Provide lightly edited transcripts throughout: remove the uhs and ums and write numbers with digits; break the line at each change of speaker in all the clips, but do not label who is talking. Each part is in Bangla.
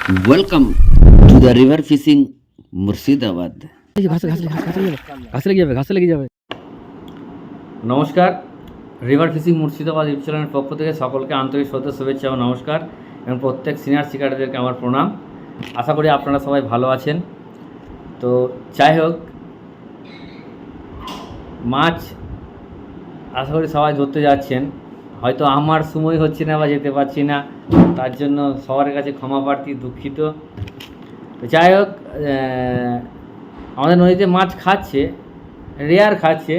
Welcome to the river fishing Murshidabad. ঘাসে লেগে যাবে। নমস্কার, রিভার ফিশিং মুর্শিদাবাদ ইউটিউব চ্যানেলের পক্ষ থেকে সকলকে আন্তরিক শ্রদ্ধা, শুভেচ্ছা ও নমস্কার এবং প্রত্যেক সিনিয়র শিকারীদেরকে আমার প্রণাম। আশা করি আপনারা সবাই ভালো আছেন। তো যাই হোক, মাছ আশা করি সবাই ধরতে যাচ্ছেন। হয়তো আমার সময় হচ্ছে না বা যেতে পারছি না, তার জন্য সবার কাছে ক্ষমা প্রার্থী, দুঃখিত। তো যাই হোক, আমাদের নদীতে মাছ খাচ্ছে, রেয়ার খাচ্ছে,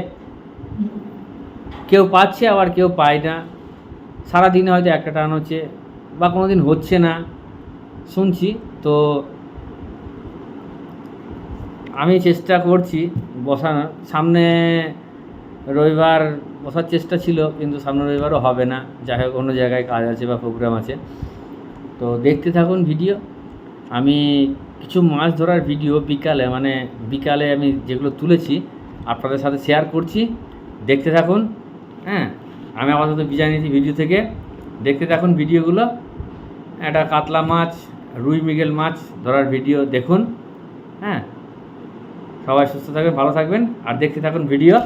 কেউ পাচ্ছে আবার কেউ পায় না। সারাদিনে হয়তো একটা টান হচ্ছে বা কোনো দিন হচ্ছে না শুনছি। তো আমি চেষ্টা করছি বসানোর, সামনে রবিবার বসার চেষ্টা ছিল, কিন্তু সামনে রবিবারও হবে না। যাই হোক, অন্য জায়গায় কাজ আছে বা প্রোগ্রাম আছে। তো দেখতে থাকুন ভিডিও। আমি কিছু মাছ ধরার ভিডিও বিকালে আমি যেগুলো তুলেছি আপনাদের সাথে শেয়ার করছি, দেখতে থাকুন। হ্যাঁ, আমি আপাতত বিদায় নিয়েছি ভিডিও থেকে, দেখতে থাকুন ভিডিওগুলো। একটা কাতলা মাছ, রুই মৃগেল মাছ ধরার ভিডিও দেখুন। হ্যাঁ, সবাই সুস্থ থাকবেন, ভালো থাকবেন আর দেখতে থাকুন ভিডিও।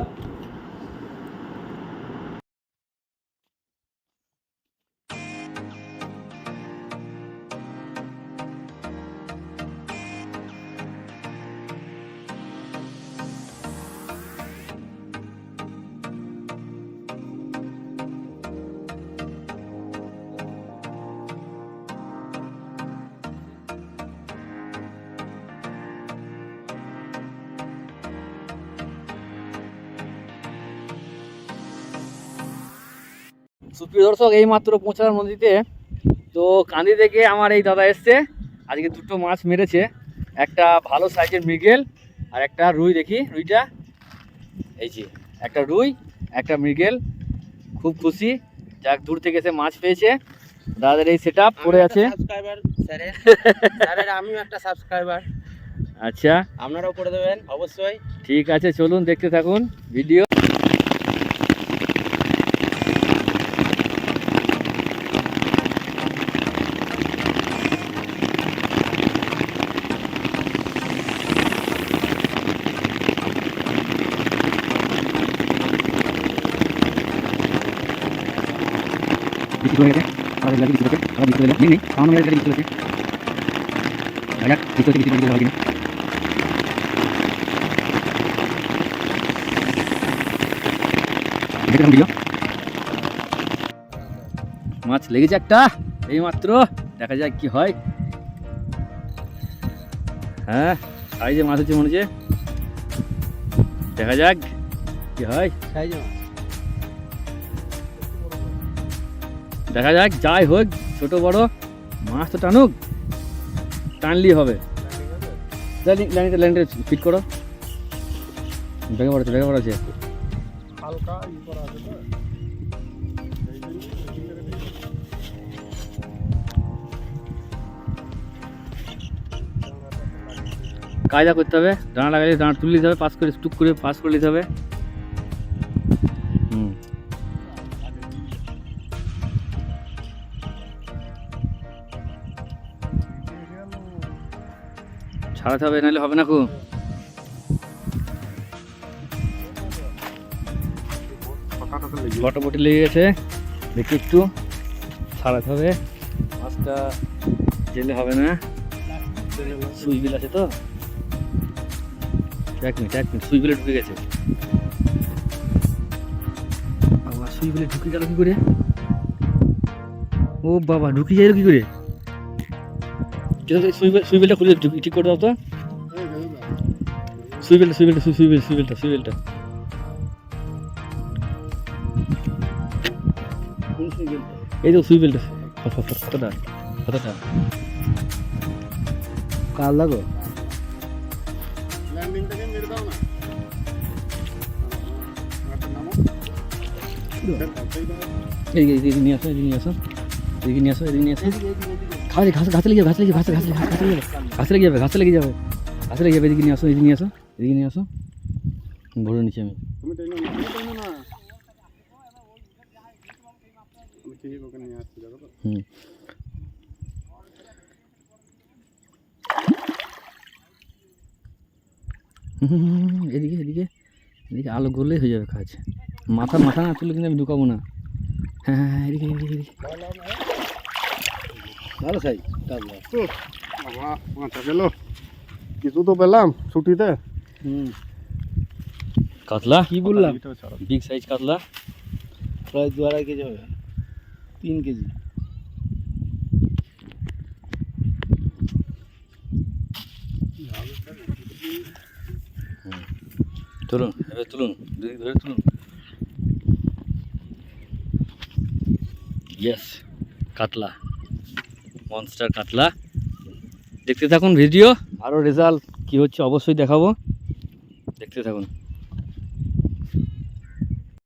সুপ্রিয় দর্শক, এইমাত্র পৌঁছালাম নদীতে। তো কান্দি থেকে আমার এই দাদা এসছে, আজকে দুটো মাছ মেরেছে, একটা ভালো সাইজের মৃগেল আর একটা রুই। দেখি রুইটা, এই যে একটা রুই একটা মৃগেল। খুব খুশি, যাক দূর থেকে এসে মাছ পেয়েছে। দাদাদের এই সেট আপ করে আছে।
আমিও একটা সাবস্ক্রাইবার।
আচ্ছা,
আপনারাও করে দেবেন অবশ্যই।
ঠিক আছে, চলুন দেখতে থাকুন ভিডিও। মাছ লেগেছে একটা এইমাত্র, দেখা যাক কি হয়। হ্যাঁ, সাইজে মাছ হচ্ছে মনে হচ্ছে, দেখা যাক কি হয়। দেখা যাক, যাই হোক ছোট বড় মাছ তো টানুক, টানলেই হবে। ল্যান্ডে ফিট করো, ব্যাগে পড়াচ্ছে। কায়দা করতে হবে, দাঁড়া লাগালে দাঁড়া তুলে নিতে হবে, পাস করে টুক করে পাস করে নিতে হবে। ছাড়াতে হবে, নাহলে হবে না। খুব বটাবটি লেগে গেছে, দেখি একটু ছাড়াতে হবে। মাছটা জেলে হবে না, সুইচ বিল আছে তো। এক মিনিট সুইচ বিলে ঢুকে গেছে। বাবা, সুইচ বিলে ঢুকে গেল কি করে? ও বাবা, ঢুকে যাইল কি করে? সুইচ বিলটা খুলে ঠিক করে দাও তো। সুইচ বিলটা এই তো সুইচ বিলটা কতটা কাল লাগো। এদিকে নিয়ে আসো। খাওয়া ঘাসে লেগে যাবে, এদিকে নিয়ে আসো। ভরে নিচ্ছি আমি। এদিকে এদিকে এদিকে আলো করলেই হয়ে যাবে কাজ। মাথা মাথা না তুলে কিন্তু আমি ঢুকাবো না। হ্যাঁ হ্যাঁ হ্যাঁ, এদিকে এদিকে এদিকে
ভালো সাইজ কাতলা। বাবা মাথা গেল, কিছু তো পেলাম ছুটিতে।
কাতলা কি বললাম, বিগ সাইজ কাতলা।
প্রায় 2-2.5 কেজি হবে, 3 কেজি।
তুলুন এবার তুলুন, ধরে তুলুন। ইয়েস, কাতলা, মনস্টার কাতলা। দেখতে থাকুন ভিডিও, আরও রেজাল্ট কী হচ্ছে অবশ্যই দেখাবো, দেখতে থাকুন।